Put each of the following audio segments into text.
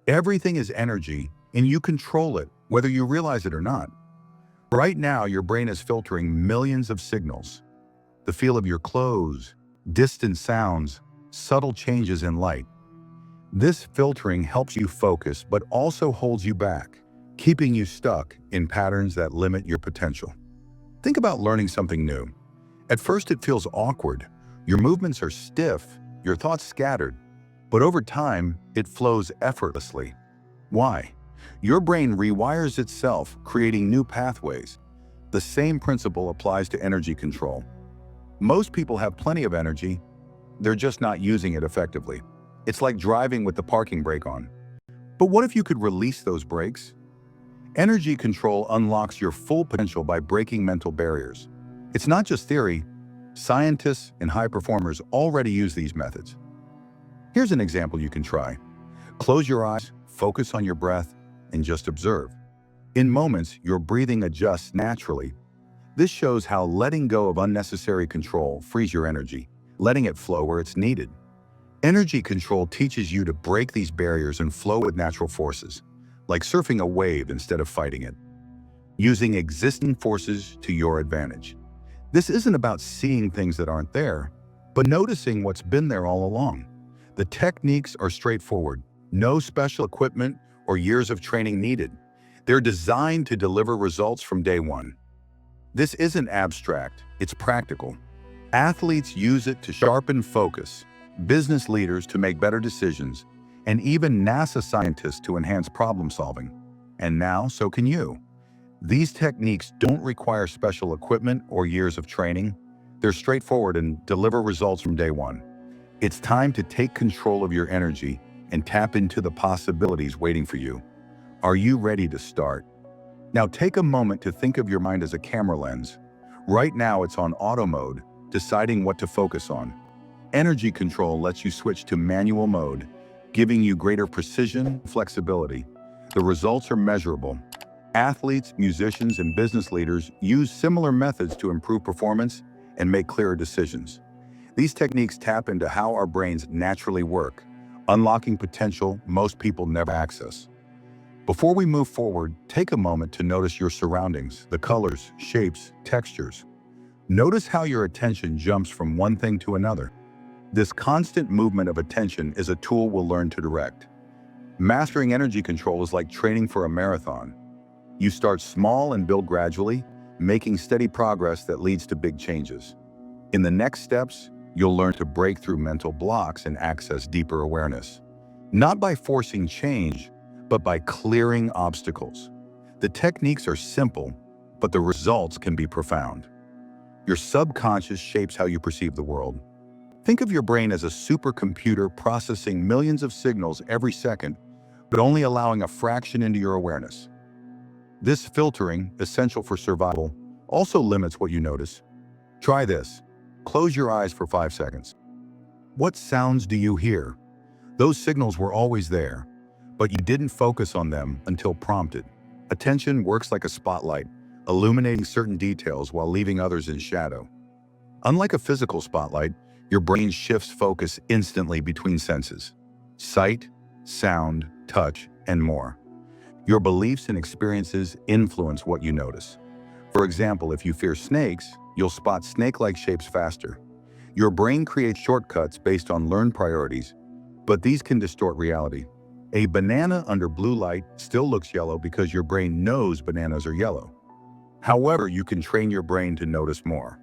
Everything is energy, and you control it, whether you realize it or not. Right now, your brain is filtering millions of signals. The feel of your clothes, distant sounds, subtle changes in light. This filtering helps you focus but also holds you back, keeping you stuck in patterns that limit your potential. Think about learning something new. At first it feels awkward. Your movements are stiff, your thoughts scattered. But over time, it flows effortlessly. Why? Your brain rewires itself, creating new pathways. The same principle applies to energy control. Most people have plenty of energy, they're just not using it effectively. It's like driving with the parking brake on. But what if you could release those brakes? Energy control unlocks your full potential by breaking mental barriers. It's not just theory. Scientists and high performers already use these methods. Here's an example you can try. Close your eyes, focus on your breath, and just observe. In moments, your breathing adjusts naturally. This shows how letting go of unnecessary control frees your energy, letting it flow where it's needed. Energy control teaches you to break these barriers and flow with natural forces, like surfing a wave instead of fighting it, using existing forces to your advantage. This isn't about seeing things that aren't there, but noticing what's been there all along. The techniques are straightforward. No special equipment or years of training needed. They're designed to deliver results from day one. This isn't abstract, it's practical. Athletes use it to sharpen focus, business leaders to make better decisions, and even NASA scientists to enhance problem solving. And now, so can you. These techniques don't require special equipment or years of training. They're straightforward and deliver results from day one. It's time to take control of your energy and tap into the possibilities waiting for you. Are you ready to start? Now take a moment to think of your mind as a camera lens. Right now it's on auto mode, deciding what to focus on. Energy control lets you switch to manual mode, giving you greater precision and flexibility. The results are measurable. Athletes, musicians, and business leaders use similar methods to improve performance and make clearer decisions. These techniques tap into how our brains naturally work, unlocking potential most people never access. Before we move forward, take a moment to notice your surroundings, the colors, shapes, textures. Notice how your attention jumps from one thing to another. This constant movement of attention is a tool we'll learn to direct. Mastering energy control is like training for a marathon. You start small and build gradually, making steady progress that leads to big changes. In the next steps, you'll learn to break through mental blocks and access deeper awareness. Not by forcing change, but by clearing obstacles. The techniques are simple, but the results can be profound. Your subconscious shapes how you perceive the world. Think of your brain as a supercomputer processing millions of signals every second, but only allowing a fraction into your awareness. This filtering, essential for survival, also limits what you notice. Try this. Close your eyes for 5 seconds. What sounds do you hear? Those signals were always there, but you didn't focus on them until prompted. Attention works like a spotlight, illuminating certain details while leaving others in shadow. Unlike a physical spotlight, your brain shifts focus instantly between senses: sight, sound, touch, and more. Your beliefs and experiences influence what you notice. For example, if you fear snakes, you'll spot snake-like shapes faster. Your brain creates shortcuts based on learned priorities, but these can distort reality. A banana under blue light still looks yellow because your brain knows bananas are yellow. However, you can train your brain to notice more.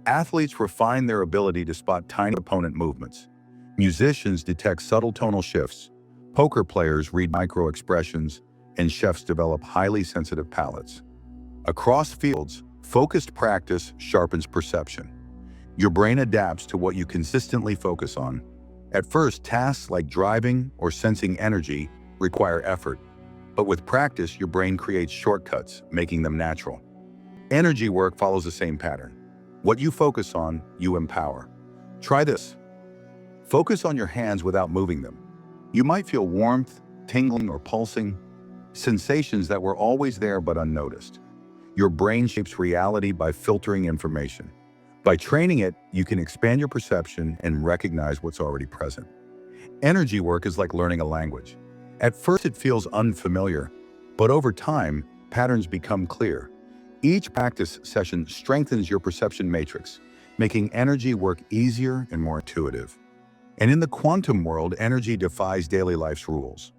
Athletes refine their ability to spot tiny opponent movements. Musicians detect subtle tonal shifts. Poker players read micro-expressions, and chefs develop highly sensitive palates. Across fields, focused practice sharpens perception. Your brain adapts to what you consistently focus on. At first, tasks like driving or sensing energy require effort, but with practice, your brain creates shortcuts, making them natural. Energy work follows the same pattern. What you focus on, you empower. Try this. Focus on your hands without moving them. You might feel warmth, tingling, or pulsing, sensations that were always there but unnoticed. Your brain shapes reality by filtering information. By training it, you can expand your perception and recognize what's already present. Energy work is like learning a language. At first it feels unfamiliar, but over time, patterns become clear. Each practice session strengthens your perception matrix, making energy work easier and more intuitive. And in the quantum world, energy defies daily life's rules.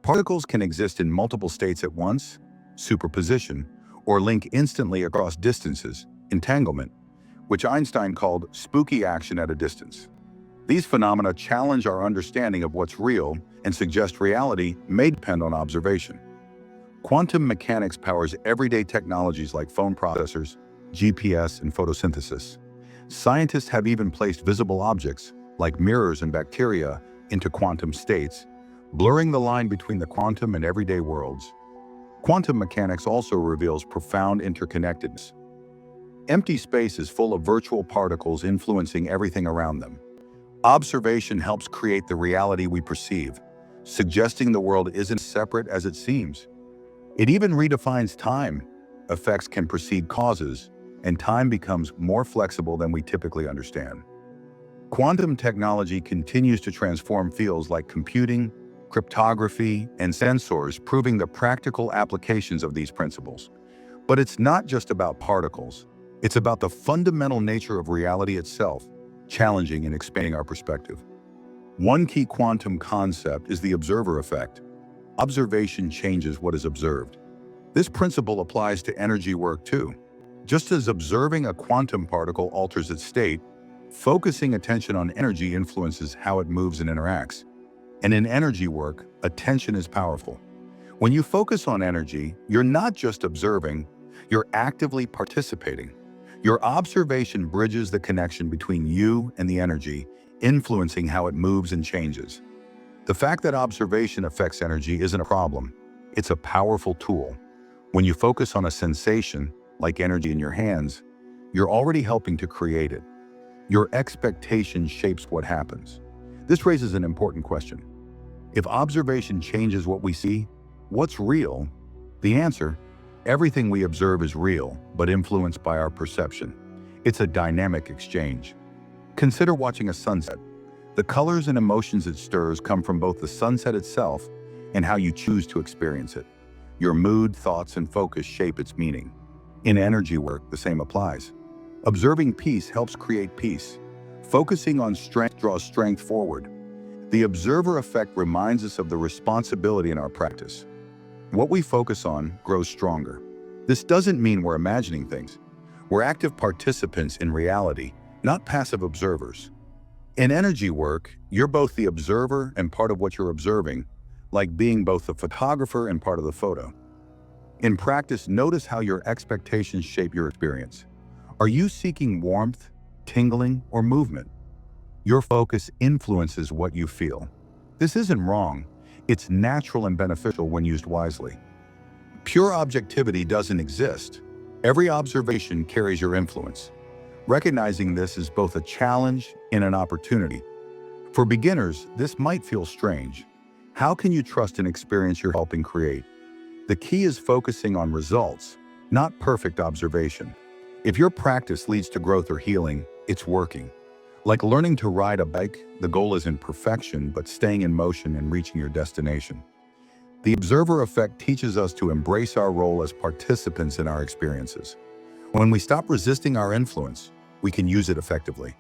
Particles can exist in multiple states at once, superposition, or link instantly across distances, entanglement, which Einstein called spooky action at a distance. These phenomena challenge our understanding of what's real and suggest reality may depend on observation. Quantum mechanics powers everyday technologies like phone processors, GPS, and photosynthesis. Scientists have even placed visible objects, like mirrors and bacteria, into quantum states, blurring the line between the quantum and everyday worlds. Quantum mechanics also reveals profound interconnectedness. Empty space is full of virtual particles influencing everything around them. Observation helps create the reality we perceive, suggesting the world isn't separate as it seems. It even redefines time. Effects can precede causes, and time becomes more flexible than we typically understand. Quantum technology continues to transform fields like computing, cryptography, and sensors, proving the practical applications of these principles. But it's not just about particles. It's about the fundamental nature of reality itself, challenging and expanding our perspective. One key quantum concept is the observer effect. Observation changes what is observed. This principle applies to energy work too. Just as observing a quantum particle alters its state, focusing attention on energy influences how it moves and interacts. And in energy work, attention is powerful. When you focus on energy, you're not just observing, you're actively participating. Your observation bridges the connection between you and the energy, influencing how it moves and changes. The fact that observation affects energy isn't a problem. It's a powerful tool. When you focus on a sensation, like energy in your hands, you're already helping to create it. Your expectation shapes what happens. This raises an important question. If observation changes what we see, what's real? The answer: everything we observe is real, but influenced by our perception. It's a dynamic exchange. Consider watching a sunset. The colors and emotions it stirs come from both the sunset itself and how you choose to experience it. Your mood, thoughts, and focus shape its meaning. In energy work, the same applies. Observing peace helps create peace. Focusing on strength draws strength forward. The observer effect reminds us of the responsibility in our practice. What we focus on grows stronger. This doesn't mean we're imagining things. We're active participants in reality, not passive observers. In energy work, you're both the observer and part of what you're observing, like being both the photographer and part of the photo. In practice, notice how your expectations shape your experience. Are you seeking warmth, tingling, or movement? Your focus influences what you feel. This isn't wrong. It's natural and beneficial when used wisely. Pure objectivity doesn't exist. Every observation carries your influence. Recognizing this is both a challenge and an opportunity. For beginners, this might feel strange. How can you trust an experience you're helping create? The key is focusing on results, not perfect observation. If your practice leads to growth or healing, it's working. Like learning to ride a bike, the goal isn't perfection, but staying in motion and reaching your destination. The observer effect teaches us to embrace our role as participants in our experiences. When we stop resisting our influence, we can use it effectively.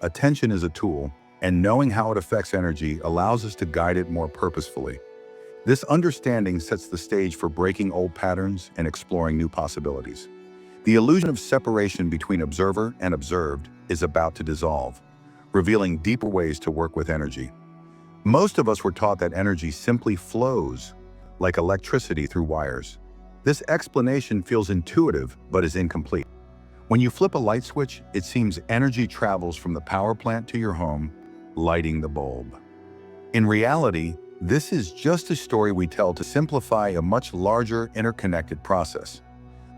Attention is a tool, and knowing how it affects energy allows us to guide it more purposefully. This understanding sets the stage for breaking old patterns and exploring new possibilities. The illusion of separation between observer and observed is about to dissolve, revealing deeper ways to work with energy. Most of us were taught that energy simply flows, like electricity through wires. This explanation feels intuitive, but is incomplete. When you flip a light switch, it seems energy travels from the power plant to your home, lighting the bulb. In reality, this is just a story we tell to simplify a much larger, interconnected process.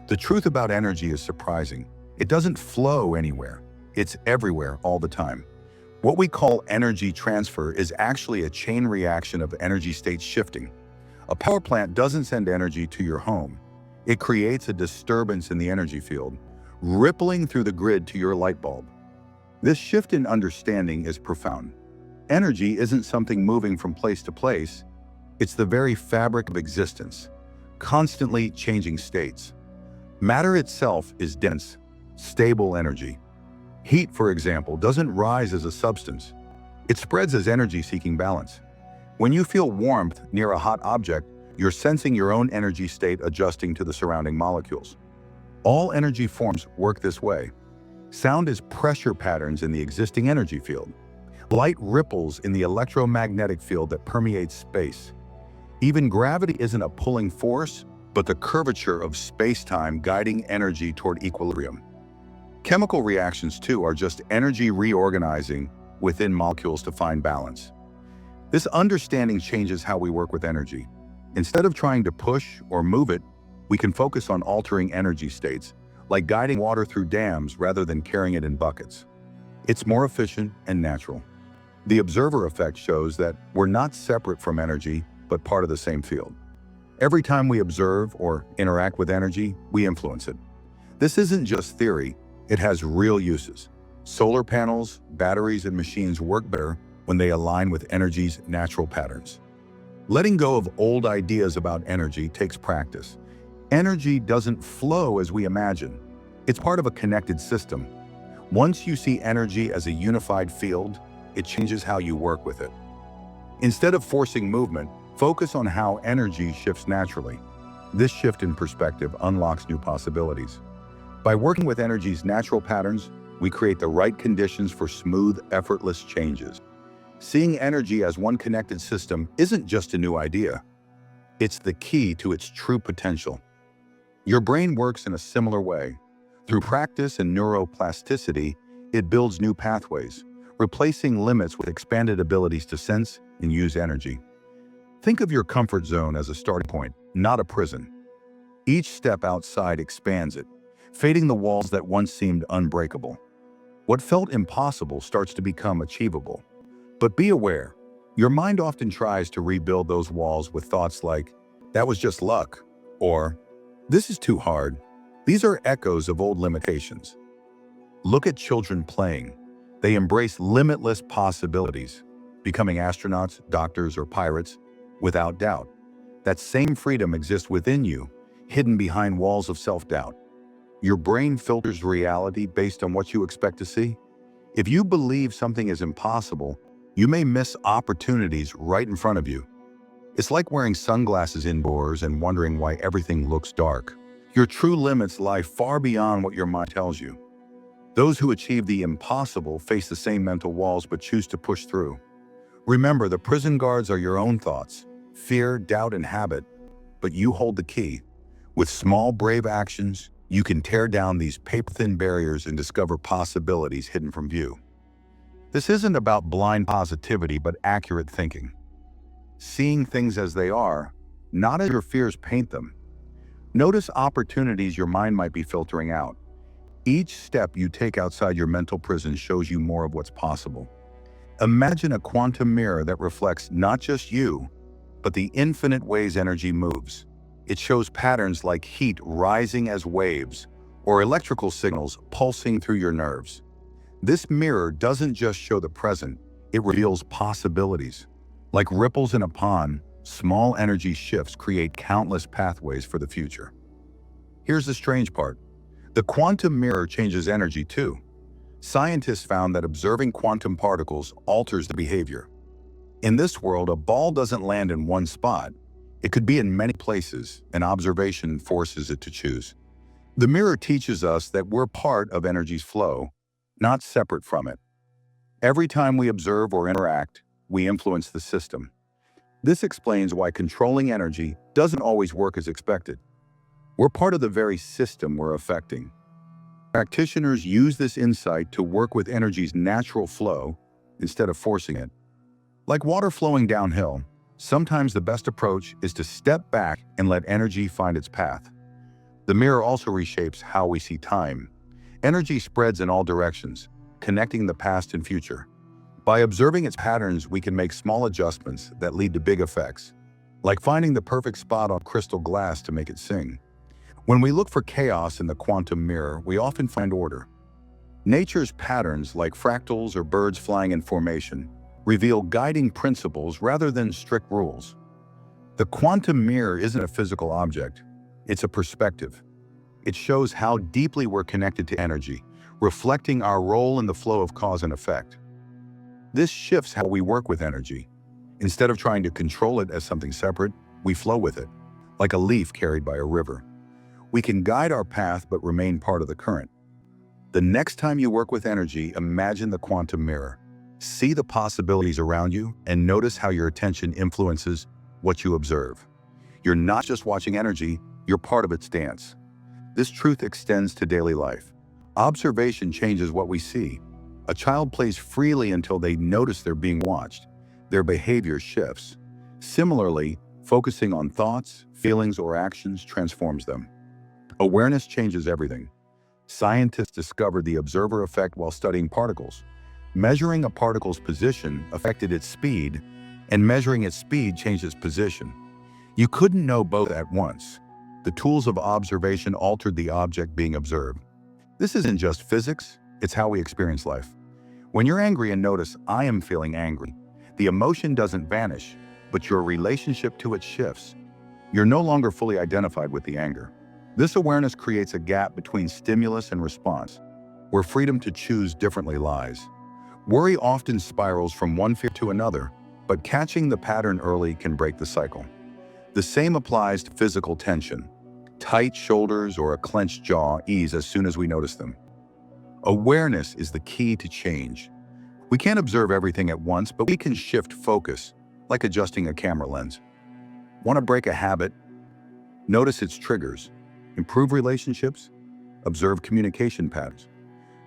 The truth about energy is surprising. It doesn't flow anywhere. It's everywhere all the time. What we call energy transfer is actually a chain reaction of energy states shifting. A power plant doesn't send energy to your home. It creates a disturbance in the energy field, rippling through the grid to your light bulb. This shift in understanding is profound. Energy isn't something moving from place to place. It's the very fabric of existence, constantly changing states. Matter itself is dense, stable energy. Heat, for example, doesn't rise as a substance. It spreads as energy-seeking balance. When you feel warmth near a hot object, you're sensing your own energy state adjusting to the surrounding molecules. All energy forms work this way. Sound is pressure patterns in the existing energy field. Light ripples in the electromagnetic field that permeates space. Even gravity isn't a pulling force, but the curvature of space-time guiding energy toward equilibrium. Chemical reactions, too, are just energy reorganizing within molecules to find balance. This understanding changes how we work with energy. Instead of trying to push or move it, we can focus on altering energy states, like guiding water through dams rather than carrying it in buckets. It's more efficient and natural. The observer effect shows that we're not separate from energy, but part of the same field. Every time we observe or interact with energy, we influence it. This isn't just theory, it has real uses. Solar panels, batteries, and machines work better when they align with energy's natural patterns. Letting go of old ideas about energy takes practice. Energy doesn't flow as we imagine. It's part of a connected system. Once you see energy as a unified field, it changes how you work with it. Instead of forcing movement, focus on how energy shifts naturally. This shift in perspective unlocks new possibilities. By working with energy's natural patterns, we create the right conditions for smooth, effortless changes. Seeing energy as one connected system isn't just a new idea. It's the key to its true potential. Your brain works in a similar way. Through practice and neuroplasticity, it builds new pathways, replacing limits with expanded abilities to sense and use energy. Think of your comfort zone as a starting point, not a prison. Each step outside expands it, fading the walls that once seemed unbreakable. What felt impossible starts to become achievable. But be aware, your mind often tries to rebuild those walls with thoughts like, "That was just luck," or "This is too hard." These are echoes of old limitations. Look at children playing. They embrace limitless possibilities, becoming astronauts, doctors, or pirates, without doubt. That same freedom exists within you, hidden behind walls of self-doubt. Your brain filters reality based on what you expect to see. If you believe something is impossible, you may miss opportunities right in front of you. It's like wearing sunglasses indoors and wondering why everything looks dark. Your true limits lie far beyond what your mind tells you. Those who achieve the impossible face the same mental walls but choose to push through. Remember, the prison guards are your own thoughts, fear, doubt, and habit, but you hold the key. With small, brave actions, you can tear down these paper-thin barriers and discover possibilities hidden from view. This isn't about blind positivity, but accurate thinking. Seeing things as they are, not as your fears paint them. Notice opportunities your mind might be filtering out. Each step you take outside your mental prison shows you more of what's possible. Imagine a quantum mirror that reflects not just you, but the infinite ways energy moves. It shows patterns like heat rising as waves, or electrical signals pulsing through your nerves. This mirror doesn't just show the present, it reveals possibilities. Like ripples in a pond, small energy shifts create countless pathways for the future. Here's the strange part. The quantum mirror changes energy too. Scientists found that observing quantum particles alters the behavior. In this world, a ball doesn't land in one spot. It could be in many places, and observation forces it to choose. The mirror teaches us that we're part of energy's flow, not separate from it. Every time we observe or interact, we influence the system. This explains why controlling energy doesn't always work as expected. We're part of the very system we're affecting. Practitioners use this insight to work with energy's natural flow instead of forcing it. Like water flowing downhill, sometimes the best approach is to step back and let energy find its path. The mirror also reshapes how we see time. Energy spreads in all directions, connecting the past and future. By observing its patterns, we can make small adjustments that lead to big effects, like finding the perfect spot on crystal glass to make it sing. When we look for chaos in the quantum mirror, we often find order. Nature's patterns, like fractals or birds flying in formation, reveal guiding principles rather than strict rules. The quantum mirror isn't a physical object. It's a perspective. It shows how deeply we're connected to energy, reflecting our role in the flow of cause and effect. This shifts how we work with energy. Instead of trying to control it as something separate, we flow with it, like a leaf carried by a river. We can guide our path but remain part of the current. The next time you work with energy, imagine the quantum mirror. See the possibilities around you and notice how your attention influences what you observe. You're not just watching energy, you're part of its dance. This truth extends to daily life. Observation changes what we see. A child plays freely until they notice they're being watched. Their behavior shifts. Similarly, focusing on thoughts, feelings, or actions transforms them. Awareness changes everything. Scientists discovered the observer effect while studying particles. Measuring a particle's position affected its speed, and measuring its speed changed its position. You couldn't know both at once. The tools of observation altered the object being observed. This isn't just physics, it's how we experience life. When you're angry and notice, I am feeling angry, the emotion doesn't vanish, but your relationship to it shifts. You're no longer fully identified with the anger. This awareness creates a gap between stimulus and response, where freedom to choose differently lies. Worry often spirals from one fear to another, but catching the pattern early can break the cycle. The same applies to physical tension. Tight shoulders or a clenched jaw ease as soon as we notice them. Awareness is the key to change. We can't observe everything at once, but we can shift focus, like adjusting a camera lens. Want to break a habit? Notice its triggers. Improve relationships? Observe communication patterns.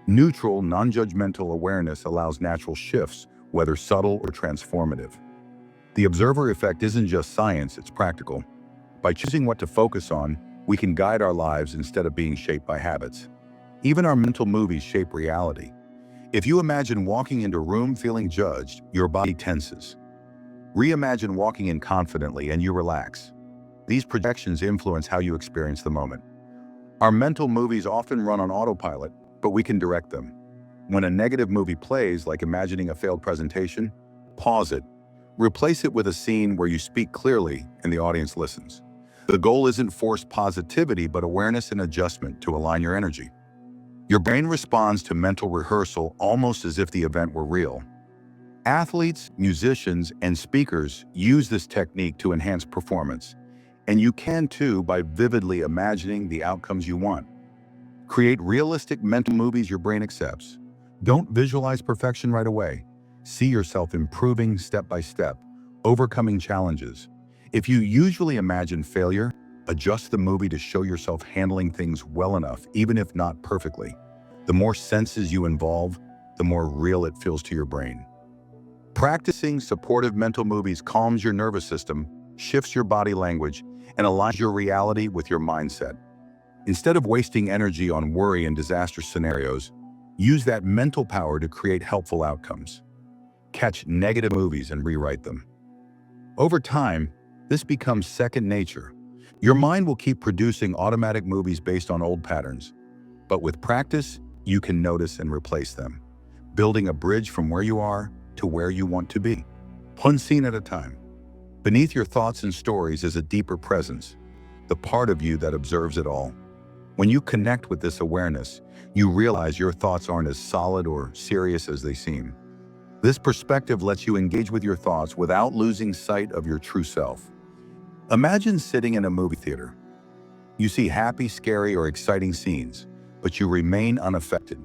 Neutral, non-judgmental awareness allows natural shifts, whether subtle or transformative. The observer effect isn't just science, it's practical. By choosing what to focus on, we can guide our lives instead of being shaped by habits. Even our mental movies shape reality. If you imagine walking into a room feeling judged, your body tenses. Reimagine walking in confidently and you relax. These projections influence how you experience the moment. Our mental movies often run on autopilot, but we can direct them. When a negative movie plays, like imagining a failed presentation, pause it. Replace it with a scene where you speak clearly and the audience listens. The goal isn't forced positivity, but awareness and adjustment to align your energy. Your brain responds to mental rehearsal almost as if the event were real. Athletes, musicians, and speakers use this technique to enhance performance. And you can too by vividly imagining the outcomes you want. Create realistic mental movies your brain accepts. Don't visualize perfection right away. See yourself improving step by step, overcoming challenges. If you usually imagine failure, adjust the movie to show yourself handling things well enough, even if not perfectly. The more senses you involve, the more real it feels to your brain. Practicing supportive mental movies calms your nervous system, shifts your body language, and aligns your reality with your mindset. Instead of wasting energy on worry and disaster scenarios, use that mental power to create helpful outcomes. Catch negative movies and rewrite them. Over time, this becomes second nature. Your mind will keep producing automatic movies based on old patterns, but with practice, you can notice and replace them, building a bridge from where you are to where you want to be, one scene at a time. Beneath your thoughts and stories is a deeper presence, the part of you that observes it all. When you connect with this awareness, you realize your thoughts aren't as solid or serious as they seem. This perspective lets you engage with your thoughts without losing sight of your true self. Imagine sitting in a movie theater. You see happy, scary, or exciting scenes, but you remain unaffected.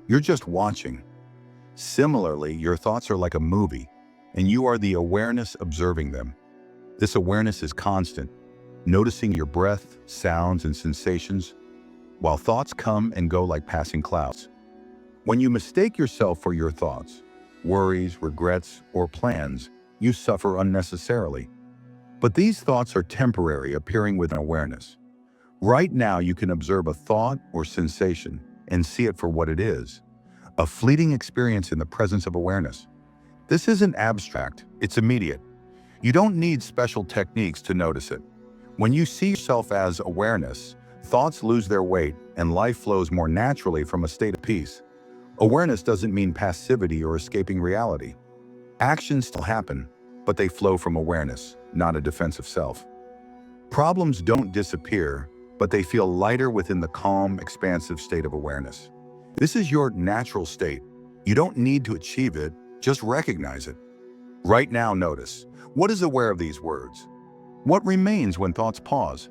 You're just watching. Similarly, your thoughts are like a movie, and you are the awareness observing them. This awareness is constant, noticing your breath, sounds, and sensations, while thoughts come and go like passing clouds. When you mistake yourself for your thoughts, worries, regrets, or plans, you suffer unnecessarily. But these thoughts are temporary, appearing with awareness. Right now, you can observe a thought or sensation and see it for what it is, a fleeting experience in the presence of awareness. This isn't abstract, it's immediate. You don't need special techniques to notice it. When you see yourself as awareness, thoughts lose their weight and life flows more naturally from a state of peace. Awareness doesn't mean passivity or escaping reality. Actions still happen, but they flow from awareness. not a defensive self. Problems don't disappear, but they feel lighter within the calm, expansive state of awareness. This is your natural state. You don't need to achieve it, just recognize it. Right now, notice, what is aware of these words? What remains when thoughts pause?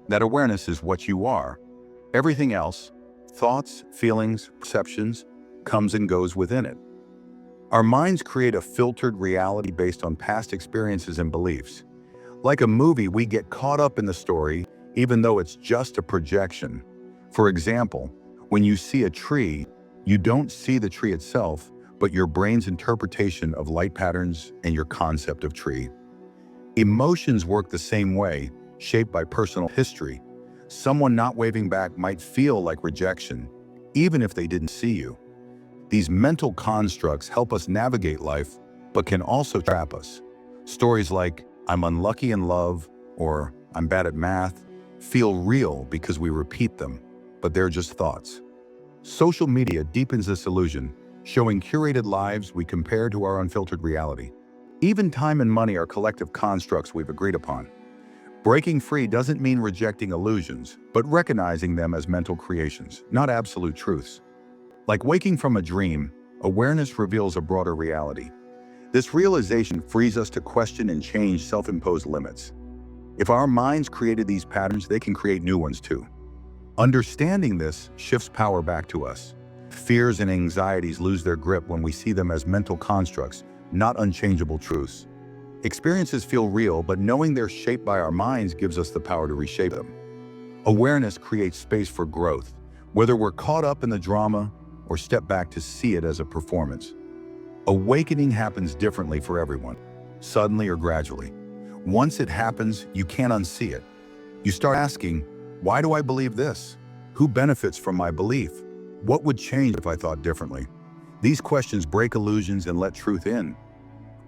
That awareness is what you are. Everything else, thoughts, feelings, perceptions, comes and goes within it. Our minds create a filtered reality based on past experiences and beliefs. Like a movie, we get caught up in the story, even though it's just a projection. For example, when you see a tree, you don't see the tree itself, but your brain's interpretation of light patterns and your concept of tree. Emotions work the same way, shaped by personal history. Someone not waving back might feel like rejection, even if they didn't see you. These mental constructs help us navigate life, but can also trap us. Stories like, "I'm unlucky in love," or "I'm bad at math," feel real because we repeat them, but they're just thoughts. Social media deepens this illusion, showing curated lives we compare to our unfiltered reality. Even time and money are collective constructs we've agreed upon. Breaking free doesn't mean rejecting illusions, but recognizing them as mental creations, not absolute truths. Like waking from a dream, awareness reveals a broader reality. This realization frees us to question and change self-imposed limits. If our minds created these patterns, they can create new ones too. Understanding this shifts power back to us. Fears and anxieties lose their grip when we see them as mental constructs, not unchangeable truths. Experiences feel real, but knowing they're shaped by our minds gives us the power to reshape them. Awareness creates space for growth, whether we're caught up in the drama or step back to see it as a performance. Awakening happens differently for everyone, suddenly or gradually. Once it happens, you can't unsee it. You start asking, why do I believe this? Who benefits from my belief? What would change if I thought differently? These questions break illusions and let truth in.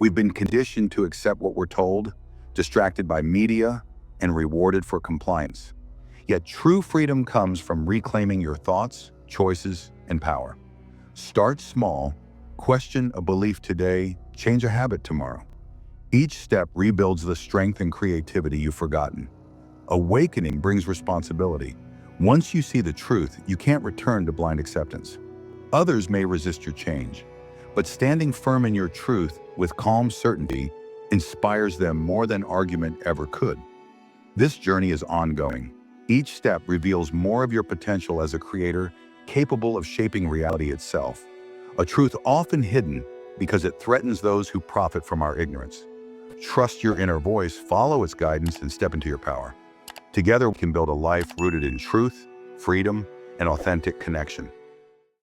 We've been conditioned to accept what we're told, distracted by media, and rewarded for compliance. Yet true freedom comes from reclaiming your thoughts, choices, and power. Start small, question a belief today, change a habit tomorrow. Each step rebuilds the strength and creativity you've forgotten. Awakening brings responsibility. Once you see the truth, you can't return to blind acceptance. Others may resist your change, but standing firm in your truth with calm certainty inspires them more than argument ever could. This journey is ongoing. Each step reveals more of your potential as a creator, capable of shaping reality itself. A truth often hidden because it threatens those who profit from our ignorance. Trust your inner voice, follow its guidance, and step into your power. Together, we can build a life rooted in truth, freedom, and authentic connection.